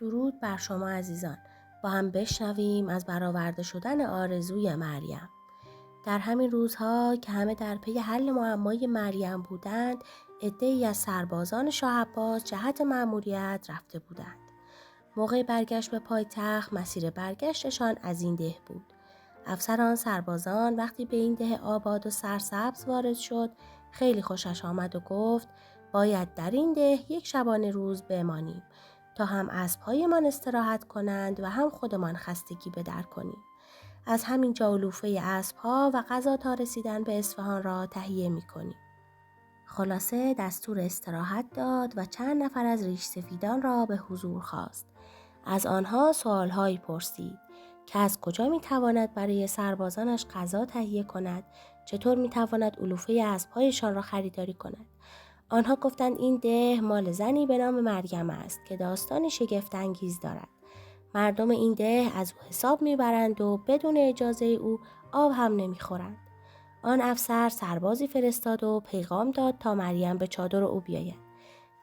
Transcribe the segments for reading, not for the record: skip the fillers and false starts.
درود بر شما عزیزان. با هم بشنویم از برآورده شدن آرزوی مریم. در همین روزها که همه در پی حل معمای مریم بودند، عده‌ای از سربازان شاه عباس جهت مأموریت رفته بودند. موقع برگشت به پایتخت مسیر برگشتشان از این ده بود. افسر آن سربازان وقتی به این ده آباد و سرسبز وارد شد، خیلی خوشش آمد و گفت باید در این ده یک شبانه روز بمانیم تا هم اسب‌هایمان استراحت کنند و هم خودمان خستگی به در کنیم. از همین جا علوفه اسب‌ها و غذا تا رسیدن به اصفهان را تهیه می‌کنیم. خلاصه دستور استراحت داد و چند نفر از ریش سفیدان را به حضور خواست. از آنها سوالهایی پرسید که از کجا میتواند برای سربازانش غذا تهیه کند، چطور میتواند علوفه اسب‌هایشان را خریداری کند. آنها گفتند این ده مال زنی به نام مریم است که داستانی شگفت انگیز دارد. مردم این ده از او حساب میبرند و بدون اجازه او آب هم نمیخورند. آن افسر سربازی فرستاد و پیغام داد تا مریم به چادر او بیاید.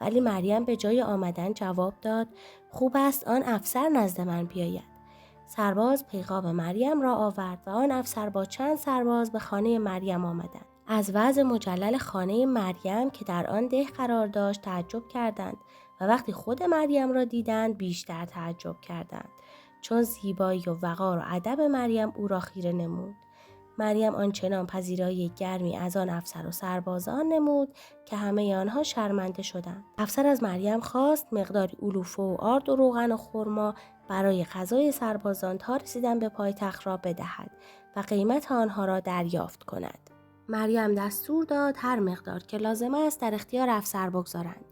ولی مریم به جای آمدن جواب داد خوب است آن افسر نزد من بیاید. سرباز پیغام مریم را آورد و آن افسر با چند سرباز به خانه مریم آمدند. از وضع مجلل خانه مریم که در آن ده قرار داشت تعجب کردند و وقتی خود مریم را دیدند بیشتر تعجب کردند، چون زیبایی و وقار و ادب مریم او را خیره نمود. مریم آنچنان پذیرایی گرمی از آن افسر و سربازان نمود که همه آنها شرمنده شدند. افسر از مریم خواست مقداری علوفه و آرد و روغن و خرما برای غذای سربازان تا رسیدن به پایتخت را بدهد و قیمت آنها را دریافت کند. مریم دستور داد هر مقدار که لازم است در اختیار افسر بگذارند.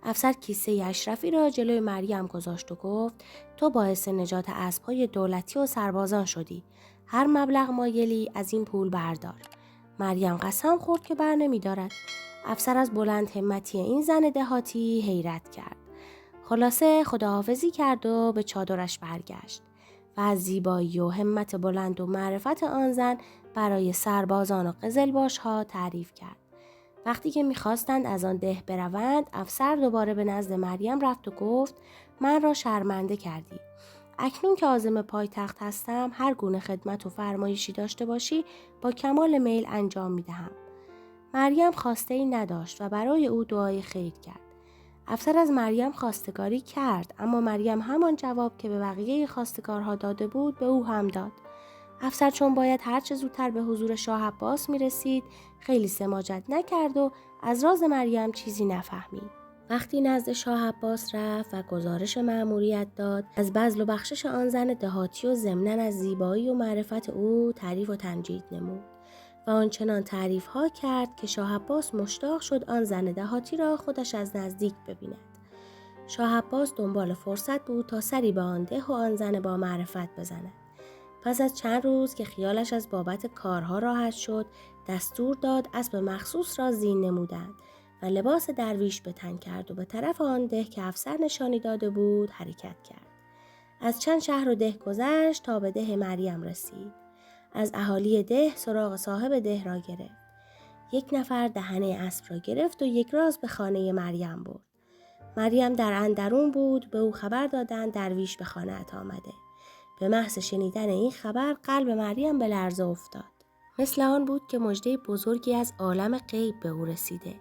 افسر کیسه اشرفی را جلوی مریم گذاشت و گفت تو باعث نجات اسب‌های دولتی و سربازان شدی. هر مبلغ مایلی از این پول بردار. مریم قسم خورد که بر نمی دارد. افسر از بلند همتی این زن دهاتی حیرت کرد. خلاصه خداحافظی کرد و به چادرش برگشت و از زیبایی و همت بلند و معرفت آن زن برای سربازان و قزلباش ها تعریف کرد. وقتی که می‌خواستند از آن ده بروند، افسر دوباره به نزد مریم رفت و گفت من را شرمنده کردی. اکنون که عازم پایتخت هستم هر گونه خدمت و فرمایشی داشته باشی با کمال میل انجام می‌دهم. مریم خواسته‌ای نداشت و برای او دعای خیر کرد. افسر از مریم خواستگاری کرد، اما مریم همان جواب که به بقیه خواستگارها داده بود به او هم داد. افسر چون باید هرچه زودتر به حضور شاه عباس می رسید خیلی سماجت نکرد و از راز مریم چیزی نفهمید. وقتی نزد شاه عباس رفت و گزارش مأموریت داد از بذل و بخشش آن زن دهاتی و ضمناً از زیبایی و معرفت او تعریف و تمجید نمود و آنچنان تعریف ها کرد که شاه عباس مشتاق شد آن زن دهاتی را خودش از نزدیک ببیند. شاه عباس دنبال فرصت بود تا سری به آن ده و آن زن با معرفت بزند. پس از چند روز که خیالش از بابت کارها راحت شد، دستور داد اسب مخصوص را زین نمودند و لباس درویش به تن کرد و به طرف آن ده که افسر نشانی داده بود حرکت کرد. از چند شهر و ده گذشت تا به ده مریم رسید. از اهالی ده سراغ صاحب ده را گرفت. یک نفر دهنه اسب را گرفت و یک راست به خانه مریم برد. مریم در اندرون بود، به او خبر دادند درویش به خانه‌ات آمده. به محض شنیدن این خبر قلب مریم به لرزه افتاد. مثل آن بود که مژده بزرگی از عالم غیب به او رسیده.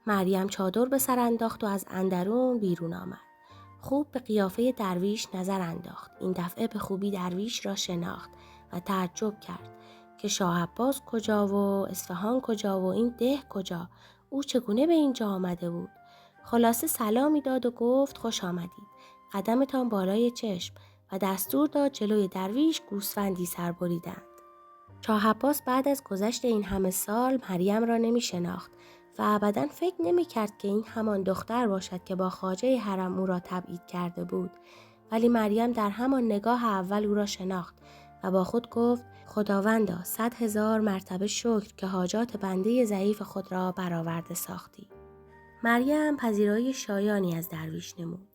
مریم چادر به سر انداخت و از اندرون بیرون آمد. خوب به قیافه درویش نظر انداخت. این دفعه به خوبی درویش را شناخت و تعجب کرد که شاه عباس کجا و اصفهان کجا و این ده کجا، او چگونه به اینجا آمده بود. خلاصه سلامی داد و گفت خوش آمدید، قدمتان بالای چشم، و دستور داد جلوی درویش گوسفندی سر بریدند. شاه عباس بعد از گذشت این همه سال مریم را نمی شناخت و ابداً فکر نمی کرد که این همان دختر باشد که با خواجه حرم او را تبعید کرده بود. ولی مریم در همان نگاه اول او را شناخت و با خود گفت خداوندا 100,000 مرتبه شکر که حاجات بنده ضعیف خود را برآورده ساختی. مریم پذیرایی شایانی از درویش نمود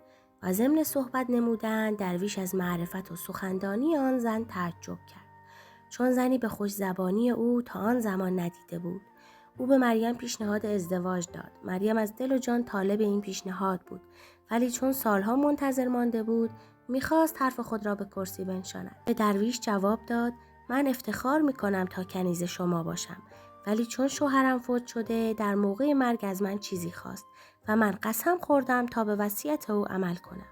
و ضمن صحبت نمودن درویش از معرفت و سخندانی آن زن تعجب کرد، چون زنی به خوش زبانی او تا آن زمان ندیده بود. او به مریم پیشنهاد ازدواج داد. مریم از دل و جان طالب این پیشنهاد بود ولی چون سالها منتظر مانده بود میخواست حرف خود را به کرسی بنشاند. به درویش جواب داد: من افتخار میکنم تا کنیز شما باشم، ولی چون شوهرم فوت شده در موقع مرگ از من چیزی خواست و من قسم خوردم تا به وصیت او عمل کنم.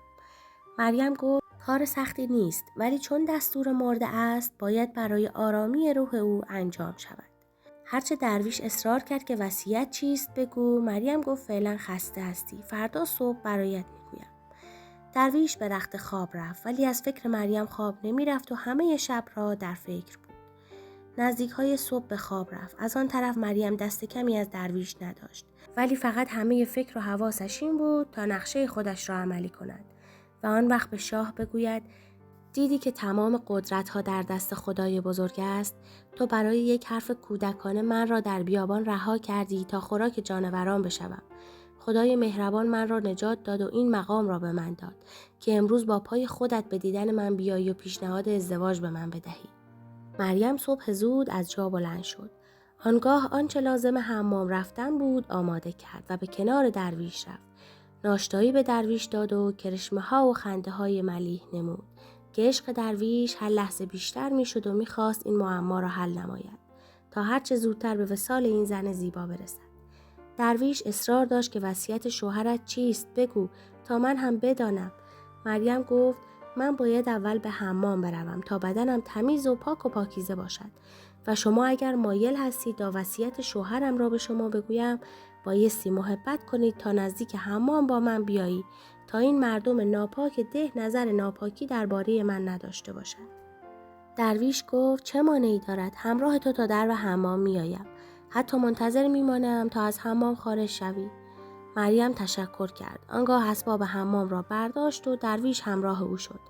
مریم گفت: کار سختی نیست، ولی چون دستور مرده است باید برای آرامی روح او انجام شود. هرچه درویش اصرار کرد که وصیت چیست بگو، مریم گفت: فعلا خسته هستی، فردا صبح برایت میگویم. درویش به رخت خواب رفت، ولی از فکر مریم خواب نمی رفت و همه شب را در فکر بود. نزدیک های صبح به خواب رفت. از آن طرف مریم دست کمی از درویش نداشت، ولی فقط همه فکر و حواسش این بود تا نقشه خودش را عملی کند و آن وقت به شاه بگوید: دیدی که تمام قدرت ها در دست خدای بزرگ است. تو برای یک حرف کودکانه من را در بیابان رها کردی تا خوراک جانوران بشوم. خدای مهربان من را نجات داد و این مقام را به من داد که امروز با پای خودت به دیدن من بیایی و پیشنهاد ازدواج به من بدهی. مریم صبح زود از جا بلند شد. آنگاه آنچه لازم حمام رفتن بود آماده کرد و به کنار درویش رفت. ناشتایی به درویش داد و کرشمه ها و خنده های ملیح نمود که عشق درویش هر لحظه بیشتر می شد و می خواست این معما را حل نماید تا هرچه زودتر به وصال این زن زیبا برسد. درویش اصرار داشت که وصیت شوهرت چیست بگو تا من هم بدانم. مریم گفت: من باید اول به حمام بروم تا بدنم تمیز و پاک و پاکیزه باشد و شما اگر مایل هستید تا وصیت شوهرم را به شما بگویم بایستی محبت کنید تا نزدیک حمام با من بیایی تا این مردم ناپاک ده نظر ناپاکی درباره من نداشته باشد. درویش گفت: چه مانعی دارد؟ همراه تو تا در و حمام میآیم. حتی منتظر میمانم تا از حمام خارج شوی. مریم تشکر کرد. آنگاه اسباب حمام را برداشت و درویش همراه او شد.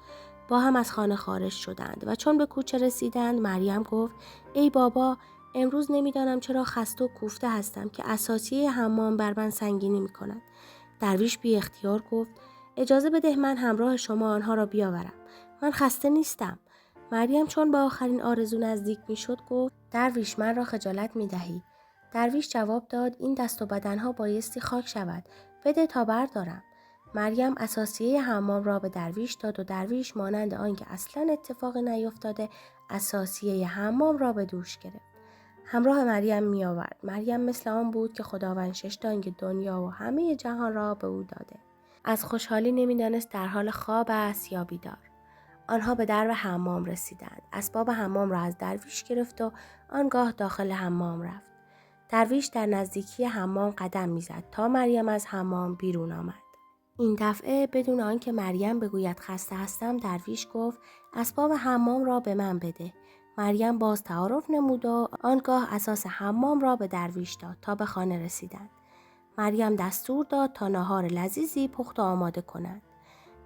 با هم از خانه خارج شدند و چون به کوچه رسیدند مریم گفت: ای بابا، امروز نمیدانم چرا خسته و کوفته هستم که اساسیه حمام بر من سنگینی میکند. درویش بی اختیار گفت: اجازه بده من همراه شما آنها را بیاورم. من خسته نیستم. مریم چون به آخرین آرزو نزدیک میشد گفت: درویش، من را خجالت میدهی. درویش جواب داد: این دست و بدنها بایستی خاک شود، بده تا بردارم. مریم اساسیه حمام را به درویش داد و درویش مانند آنکه اصلا اتفاق نیفتاده اساسیه حمام را به دوش گرفت. همراه مریم می آورد. مریم مثل آن بود که خداوند شش دانگ دنیا و همه جهان را به او داده. از خوشحالی نمیدانست در حال خواب است یا بیدار. آنها به در حمام رسیدند. اسباب حمام را از درویش گرفت و آنگاه داخل حمام رفت. درویش در نزدیکی حمام قدم میزد تا مریم از حمام بیرون آمد. این دفعه بدون آنکه مریم بگوید خسته هستم درویش گفت: اسباب حمام را به من بده. مریم باز تعارف نمود و آنگاه اساس حمام را به درویش داد تا به خانه رسیدند. مریم دستور داد تا ناهار لذیذی پخت و آماده کنند.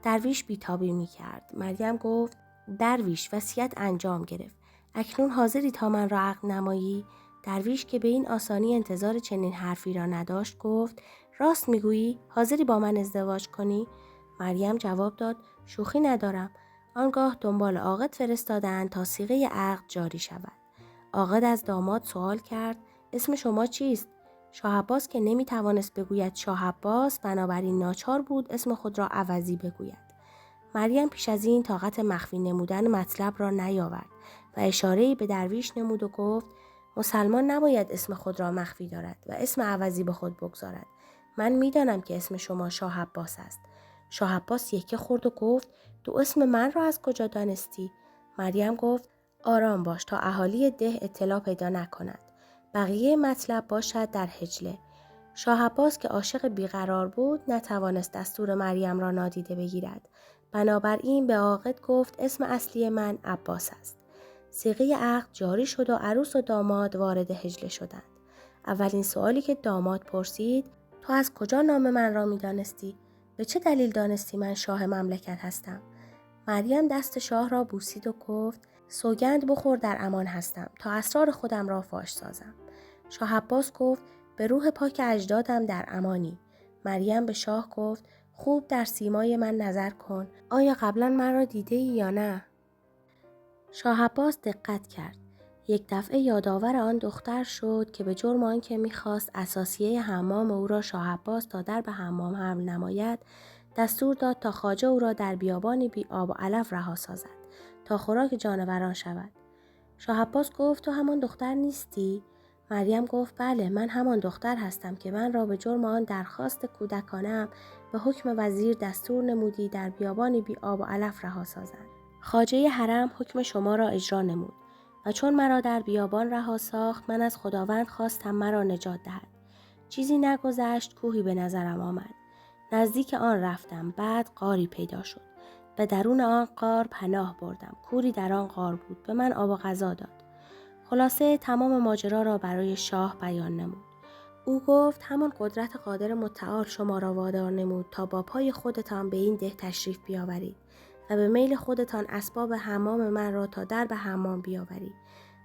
درویش بیتابی می کرد. مریم گفت: درویش، وصیت انجام گرفت. اکنون حاضری تا من را عقد نمایی؟ درویش که به این آسانی انتظار چنین حرفی را نداشت گفت: راست میگویی؟ حاضری با من ازدواج کنی؟ مریم جواب داد: شوخی ندارم. آنگاه دنبال عاقد فرستادند تا صیغه عقد جاری شود. عاقد از داماد سوال کرد: اسم شما چیست؟ شاه عباس که نمی توانست بگوید شاه عباس، بنابراین ناچار بود اسم خود را عوضی بگوید. مریم پیش از این طاقت مخفی نمودن مطلب را نیاورد و اشاره‌ای به درویش نمود و گفت: مسلمان نباید اسم خود را مخفی دارد و اسم عوضی به خود بگذارد. من میدانم که اسم شما شاه عباس است. شاه عباس یکه خورد و گفت: تو اسم من را از کجا دانستی؟ مریم گفت: آرام باش تا اهالی ده اطلاع پیدا نکند. بقیه مطلب باشد در حجله. شاه عباس که عاشق بیقرار بود نتوانست دستور مریم را نادیده بگیرد. بنابراین به عاقد گفت: اسم اصلی من عباس است. صیغه عقد جاری شد و عروس و داماد وارد حجله شدند. اولین سوالی که داماد پرسید: تو از کجا نام من را می دانستی؟ به چه دلیل دانستی من شاه مملکت هستم؟ مریم دست شاه را بوسید و گفت: سوگند بخور در امان هستم تا اسرار خودم را فاش سازم. شاه عباس گفت: به روح پاک اجدادم در امانی. مریم به شاه گفت: خوب در سیمای من نظر کن. آیا قبلا من را دیده ای یا نه؟ شاه عباس دقت کرد. یک دفعه یادآور آن دختر شد که به جرم آنکه می‌خواست اساسیه حمام او را شاه عباس تا در به حمام حمل نماید دستور داد تا خواجه او را در بیابانی بی آب و علف رها سازد تا خوراک جانوران شود. شاه عباس گفت تو همان دختر نیستی؟ مریم گفت بله، من همان دختر هستم که من را به جرم آن درخواست کودکانه‌ام به حکم وزیر دستور نمودی در بیابانی بی آب و علف رها سازند. خواجه حرم حکم شما را اجرا نمود و چون مرا در بیابان رها ساخت من از خداوند خواستم مرا نجات دهد. چیزی نگذشت کوهی به نظرم آمد. نزدیک آن رفتم. بعد غاری پیدا شد. به درون آن غار پناه بردم. کوری در آن غار بود. به من آب و غذا داد. خلاصه تمام ماجرا را برای شاه بیان نمود. او گفت همان قدرت قادر متعال شما را وادار نمود تا با پای خودتان به این ده تشریف بیاورید و به میل خودتان اسباب حمام من را تا در به حمام بیاورید.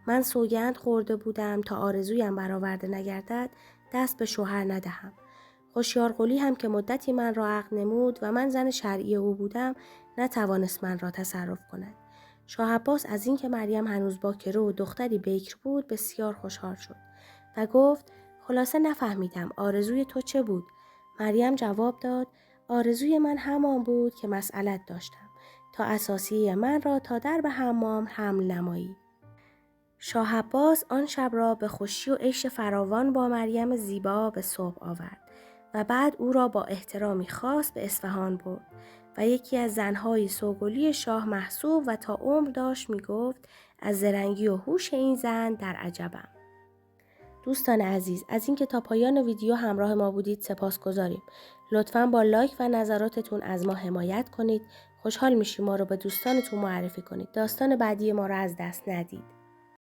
من سوگند خورده بودم تا آرزویم برآورده نگردد دست به شوهر ندهم. هوشیار قلی هم که مدتی من را عقد نمود و من زن شرعی او بودم نتوانست من را تصرف کند. شاه عباس از اینکه مریم هنوز باکره و دختری بکر بود بسیار خوشحال شد و گفت خلاصه نفهمیدم آرزوی تو چه بود؟ مریم جواب داد آرزوی من همان بود که مسئلت داشتم تا اساسی من را تا در به حمام حمل نمایی. شاه عباس آن شب را به خوشی و عیش فراوان با مریم زیبا به صبح آورد و بعد او را با احترامی خاص به اصفهان برد و یکی از زنهای سوگلی شاه محسوب و تا عمر داشت می گفت از زرنگی و هوش این زن در عجبم. دوستان عزیز از اینکه تا پایان ویدیو همراه ما بودید سپاسگزاریم. لطفاً با لایک و نظراتتون از ما حمایت کنید. خوشحال میشیم ما رو به دوستانتون معرفی کنید. داستان بعدی ما رو از دست ندید.